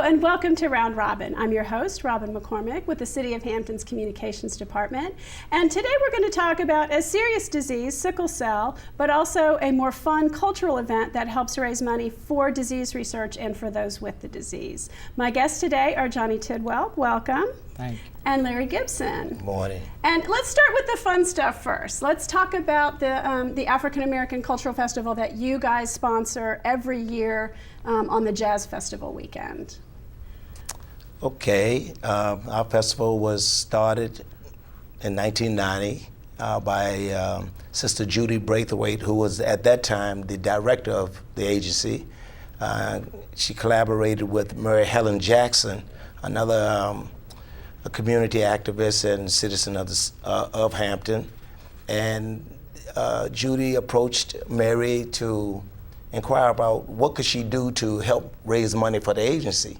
and welcome to Round Robin. I'm your host, Robin McCormick, with the City of Hampton's Communications Department. And today we're going to talk about a serious disease, sickle cell, but also a more fun cultural event that helps raise money for disease research and for those with the disease. My guests today are Johnnie Tidwell, welcome. Thank you. And Larry Gibson. Good morning. And let's start with the fun stuff first. Let's talk about the African American Cultural Festival that you guys sponsor every year on the Jazz Festival weekend. Okay, our festival was started in 1990 by Sister Judy Braithwaite, who was at that time the director of the agency. She collaborated with Mary Helen Jackson, another a community activist and citizen of Hampton. And Judy approached Mary to inquire about what could she do to help raise money for the agency.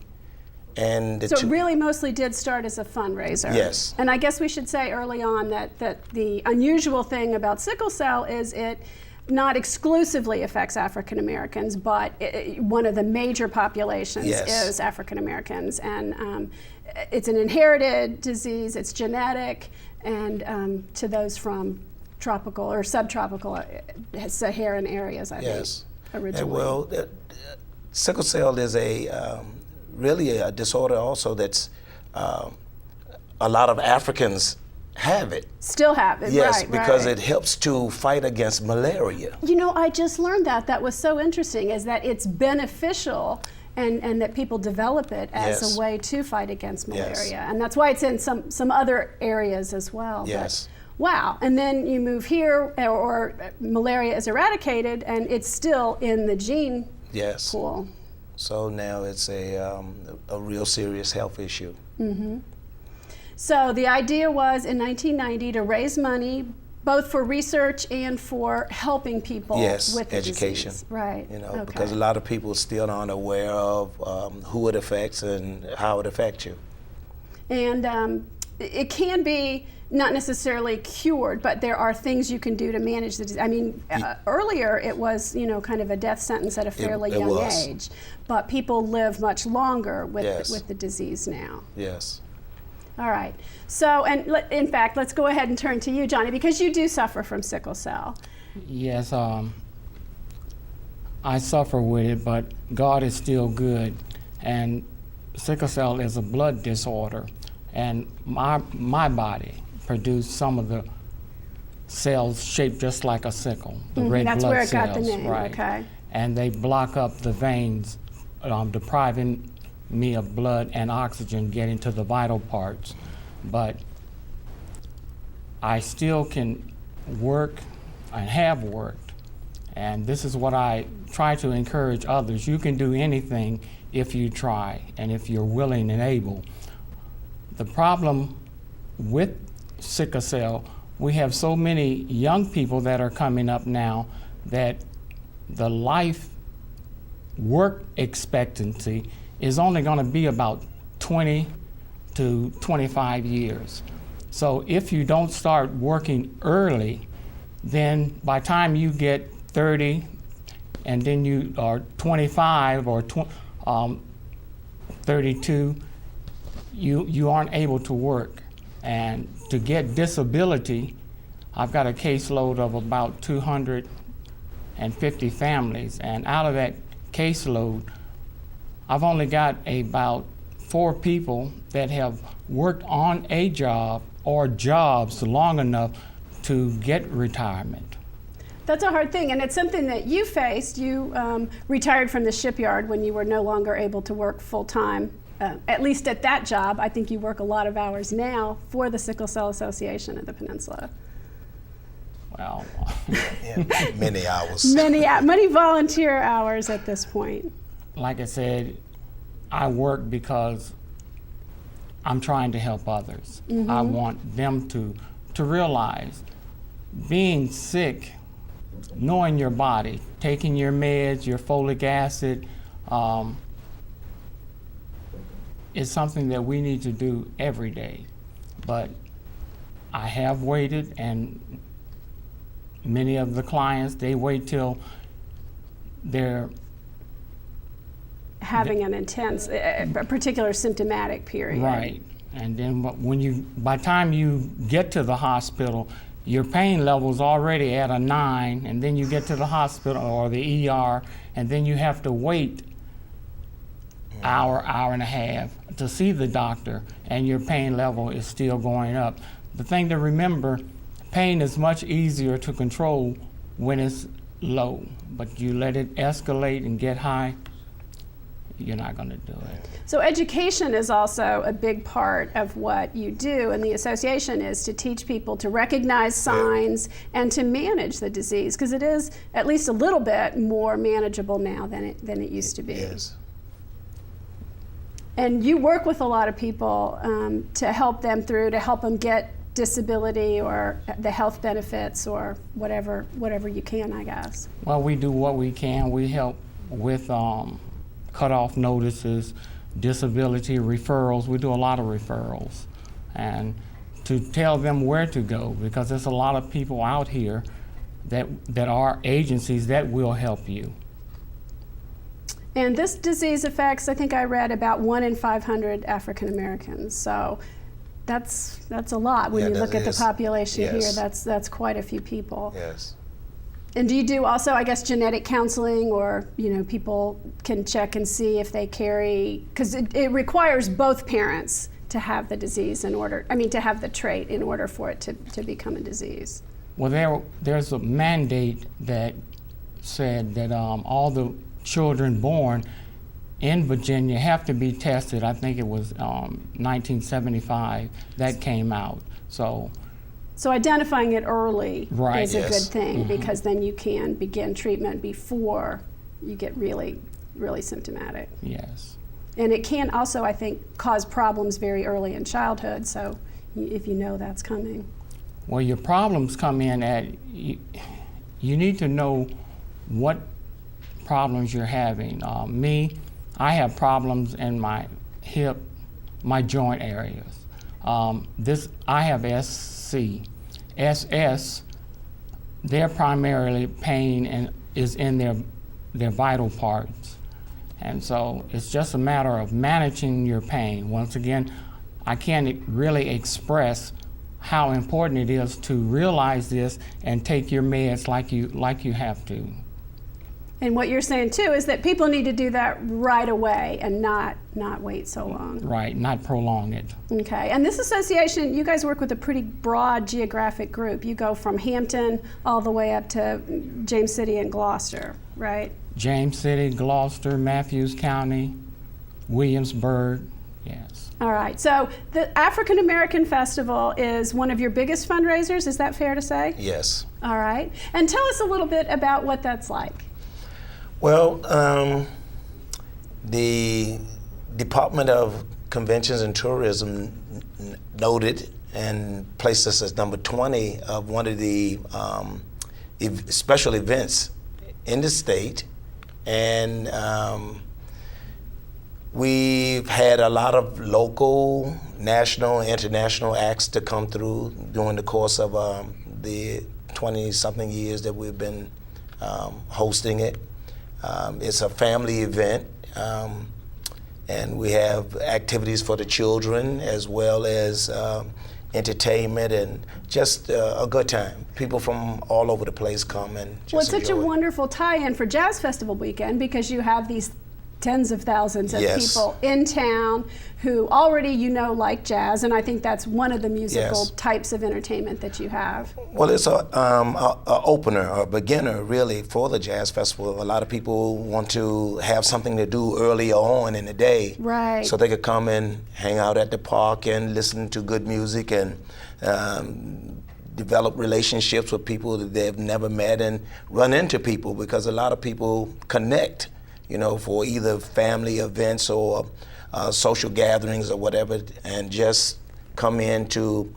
And so it really mostly did start as a fundraiser. Yes. And I guess we should say early on that the unusual thing about sickle cell is it not exclusively affects African Americans, but one of the major populations is African Americans. And it's an inherited disease, it's genetic, and to those from tropical or subtropical Saharan areas, I think, originally. Well, sickle cell is really a disorder also that's a lot of Africans have it. Still have it, yes, right, because right. it helps to fight against malaria. You know, I just learned that. That was so interesting, is that it's beneficial and that people develop it as a way to fight against malaria. And that's why it's in some other areas as well. Yes. But, wow, and then you move here, or malaria is eradicated, and it's still in the gene pool. So now it's a real serious health issue. Mm-hmm. So the idea was in 1990 to raise money both for research and for helping people with the education. Disease. Right. You know, because a lot of people still aren't aware of who it affects and how it affects you. And it can be not necessarily cured, but there are things you can do to manage the disease. I mean, earlier it was, you know, kind of a death sentence at a fairly young age, but people live much longer with the disease now. Yes. All right. So, and in fact, let's go ahead and turn to you, Johnnie, because you do suffer from sickle cell. Yes, I suffer with it, but God is still good. And sickle cell is a blood disorder, and my body produced some of the cells shaped just like a sickle, the red blood cells. That's where it got the name, right. Okay. And they block up the veins, depriving me of blood and oxygen getting to the vital parts. But I still can work and have worked. And this is what I try to encourage others. You can do anything if you try and if you're willing and able. The problem with sickle cell, we have so many young people that are coming up now that the life work expectancy is only going to be about 20 to 25 years. So if you don't start working early, then by the time you get 30 and then you are 25 or 32, you aren't able to work. And to get disability, I've got a caseload of about 250 families, and out of that caseload, I've only got about 4 people that have worked on a job or jobs long enough to get retirement. That's a hard thing, and it's something that you faced. You retired from the shipyard when you were no longer able to work full-time, at least at that job. I think you work a lot of hours now for the Sickle Cell Association at the Peninsula. Well, many hours. Many volunteer hours at this point. Like I said, I work because I'm trying to help others. Mm-hmm. I want them to realize being sick, knowing your body, taking your meds, your folic acid, is something that we need to do every day. But I have waited, and many of the clients, they wait till they're having an intense, a particular symptomatic period. Right. And then by the time you get to the hospital, your pain level's already at a 9, and then you get to the hospital or the ER, and then you have to wait hour and a half to see the doctor, and your pain level is still going up. The thing to remember, pain is much easier to control when it's low, but you let it escalate and get high, you're not going to do it. So education is also a big part of what you do, and the association is to teach people to recognize signs and to manage the disease, because it is at least a little bit more manageable now than it used to be. Yes. And you work with a lot of people to help them get disability or the health benefits or whatever you can, I guess. Well, we do what we can. We help with cutoff notices, disability referrals. We do a lot of referrals, and to tell them where to go, because there's a lot of people out here that are agencies that will help you. And this disease affects, I think I read, about 1 in 500 African Americans. So that's a lot when you look at the population here. That's quite a few people. Yes. And do you do also, I guess, genetic counseling, or people can check and see if they carry, because it requires both parents to have the disease to have the trait in order for it to become a disease? Well, there's a mandate that said that all the children born in Virginia have to be tested. I think it was 1975 that came out. So identifying it early is a good thing, because then you can begin treatment before you get really, really symptomatic. Yes. And it can also, I think, cause problems very early in childhood, so if you know that's coming. Well, your problems come in at, you need to know what problems you're having. I have problems in my hip, my joint areas. I have SC. SS, their primarily pain is in their vital parts. And so it's just a matter of managing your pain. Once again, I can't really express how important it is to realize this and take your meds like you have to. And what you're saying too is that people need to do that right away and not wait so long. Right, not prolong it. Okay, and this association, you guys work with a pretty broad geographic group. You go from Hampton all the way up to James City and Gloucester, right? James City, Gloucester, Matthews County, Williamsburg, yes. All right, so the Afrikan American Festival is one of your biggest fundraisers, is that fair to say? Yes. All right, and tell us a little bit about what that's like. Well, the Department of Conventions and Tourism noted and placed us as number 20 of one of the special events in the state. And we've had a lot of local, national, international acts to come through during the course of the 20-something years that we've been hosting it. It's a family event, and we have activities for the children as well as entertainment and just a good time. People from all over the place come and just Well, it's such a enjoy. wonderful tie-in for Jazz Festival weekend, because you have these tens of thousands of Yes. people in town who already like jazz, and I think that's one of the musical Yes. types of entertainment that you have. Well, it's a opener, a beginner, really, for the Jazz Festival. A lot of people want to have something to do earlier on in the day, Right. so they could come and hang out at the park and listen to good music and develop relationships with people that they've never met and run into people, because a lot of people connect, for either family events or social gatherings or whatever, and just come in to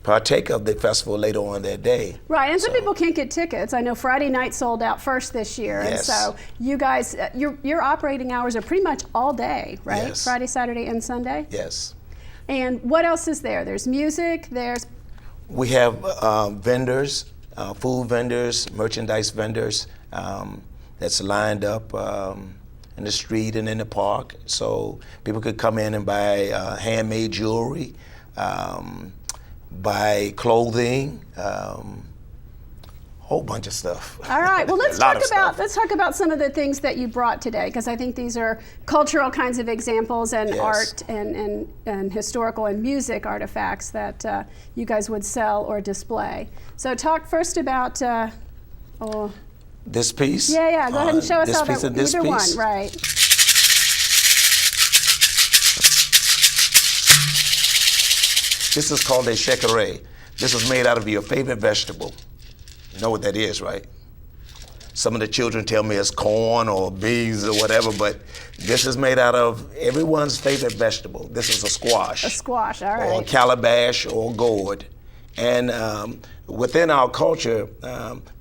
partake of the festival later on that day. Right, and some people can't get tickets. I know Friday night sold out first this year, Yes. and so you guys, your operating hours are pretty much all day, right? Yes. Friday, Saturday, and Sunday? Yes. And what else is there? There's music, We have vendors, food vendors, merchandise vendors that's lined up in the street and in the park. So people could come in and buy handmade jewelry, buy clothing, whole bunch of stuff. All right. Well, let's A lot talk of stuff. about some of the things that you brought today, because I think these are cultural kinds of examples and Yes. art and historical and music artifacts that you guys would sell or display. So talk first about. This piece? Yeah. Go ahead and show us this how piece that. and this Either piece? one, right? This is called a shekere. This is made out of your favorite vegetable. You know what that is, right? Some of the children tell me it's corn or beans or whatever, but this is made out of everyone's favorite vegetable. This is a squash. A squash. All Or right. calabash or gourd. And within our culture,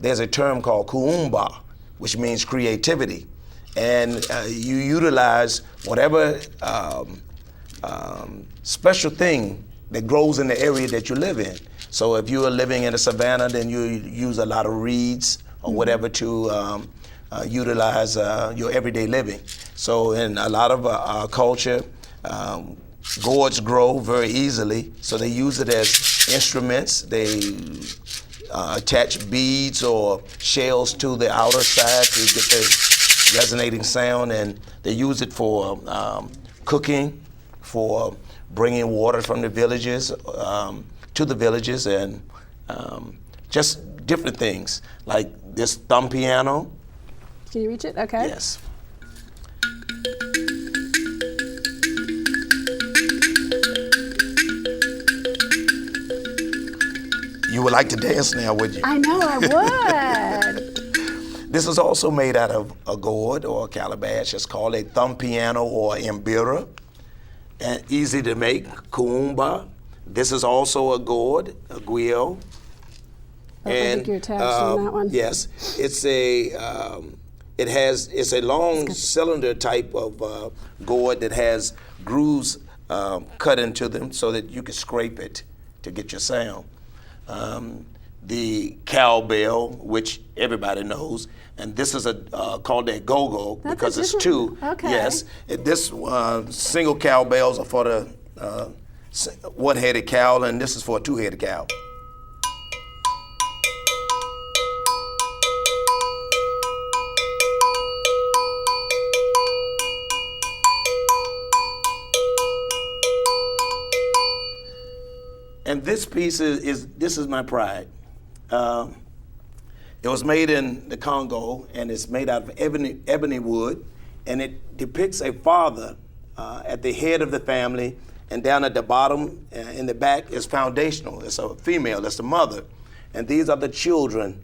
there's a term called kuumba, which means creativity. And you utilize whatever special thing that grows in the area that you live in. So if you are living in the savannah, then you use a lot of reeds or whatever to utilize your everyday living. So in a lot of our culture, gourds grow very easily, so they use it as instruments. They attach beads or shells to the outer side to get the resonating sound, and they use it for cooking, for bringing water from the villages to the villages, and just different things like this thumb piano. Can you reach it? Okay. Yes. You would like to dance now, would you? I know I would. This is also made out of a gourd or a calabash. It's called a thumb piano or imbira, and easy to make, kuumba. This is also a gourd, a guio. I think you're attached on that one. Yes, it's a long cylinder type of gourd that has grooves cut into them so that you can scrape it to get your sound. The cowbell, which everybody knows, and this is called a go-go That's because a it's different- two. okay. Yes, this single cowbells are for the one-headed cow, and this is for a two-headed cow. And this piece is my pride. It was made in the Congo, and it's made out of ebony wood, and it depicts a father at the head of the family, and down at the bottom in the back is foundational. It's a female, that's the mother, and these are the children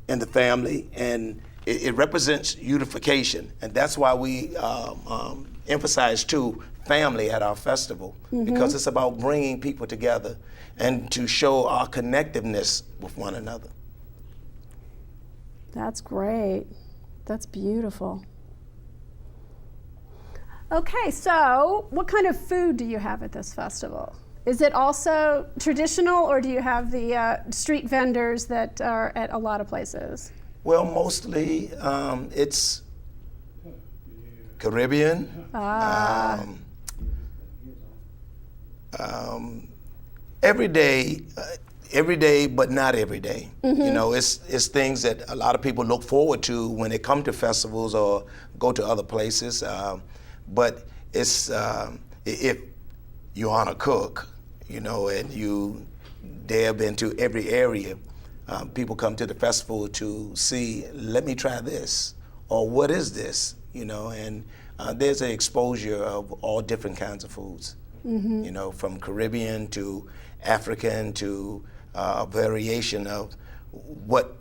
in the family, and it represents unification, and that's why we emphasize too family at our festival, because it's about bringing people together and to show our connectiveness with one another. That's great. That's beautiful. Okay, so what kind of food do you have at this festival? Is it also traditional, or do you have the street vendors that are at a lot of places? Well, mostly it's Caribbean. Every day, but not every day. You know, it's things that a lot of people look forward to when they come to festivals or go to other places. But it's if you aren't a cook, you know, and you dab into every area, people come to the festival to see, let me try this, or what is this, you know, and there's an exposure of all different kinds of foods, you know, from Caribbean to African to a variation of what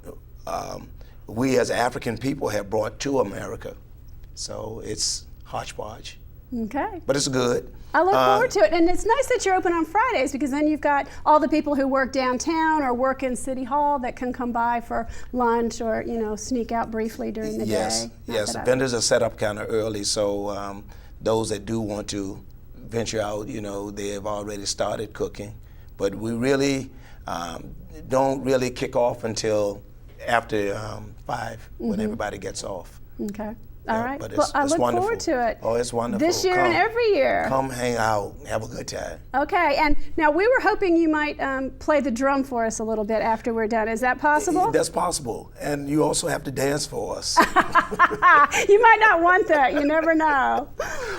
we as African people have brought to America. So it's hodgepodge, Okay. but it's good. I look forward to it. And it's nice that you're open on Fridays, because then you've got all the people who work downtown or work in City Hall that can come by for lunch or, you know, sneak out briefly during the Yes, day. yes. The vendors are set up kind of early, so those that do want to venture out, you know, they have already started cooking. But we really don't really kick off until after 5 when everybody gets off. Okay. All Yeah, right. but Well, I it's look wonderful. forward to it. Oh, it's wonderful. This year and every year. Come hang out, have a good time. Okay, and now we were hoping you might play the drum for us a little bit after we're done. Is that possible? That's possible, and you also have to dance for us. You might not want that. You never know.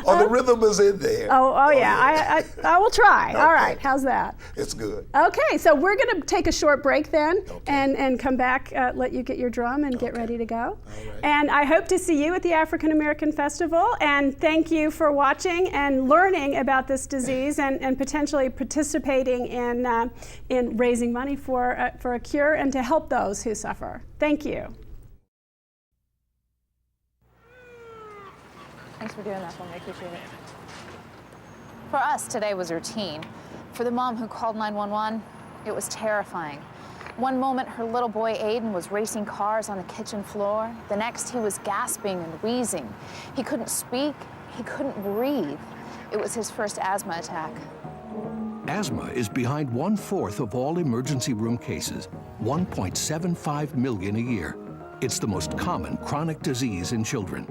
Oh, the rhythm is in there. Oh yeah. I will try. Okay. All right. How's that? It's good. Okay, so we're going to take a short break then, Okay. and come back, let you get your drum and get ready to go. All right. And I hope to see you at the African American Festival. And thank you for watching and learning about this disease, and potentially participating in raising money for a cure and to help those who suffer. Thank you. Thanks for doing that for me. I appreciate it. For us, today was routine. For the mom who called 911, it was terrifying. One moment, her little boy Aiden was racing cars on the kitchen floor. The next, he was gasping and wheezing. He couldn't speak. He couldn't breathe. It was his first asthma attack. Asthma is behind 1/4 of all emergency room cases, 1.75 million a year. It's the most common chronic disease in children.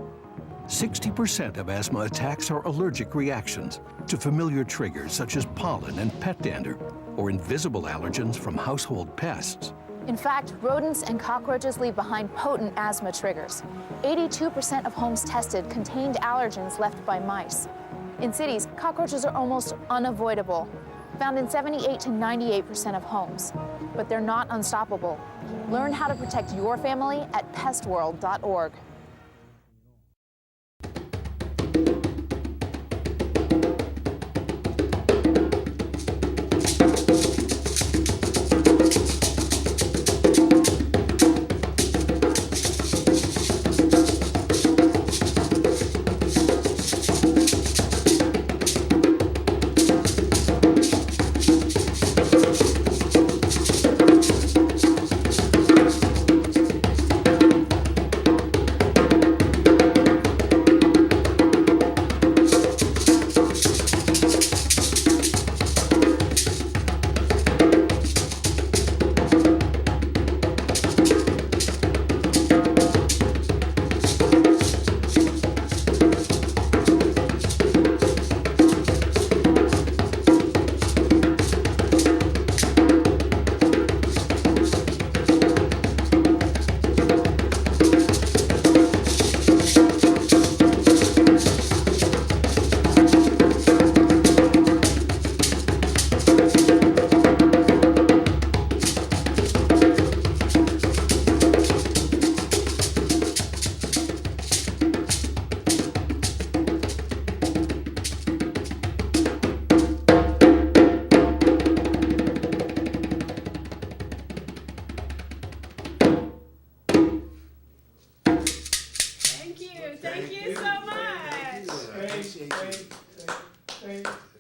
60% of asthma attacks are allergic reactions to familiar triggers such as pollen and pet dander, or invisible allergens from household pests. In fact, rodents and cockroaches leave behind potent asthma triggers. 82% of homes tested contained allergens left by mice. In cities, cockroaches are almost unavoidable, found in 78 to 98% of homes. But they're not unstoppable. Learn how to protect your family at pestworld.org. Thank you so much. Appreciate you.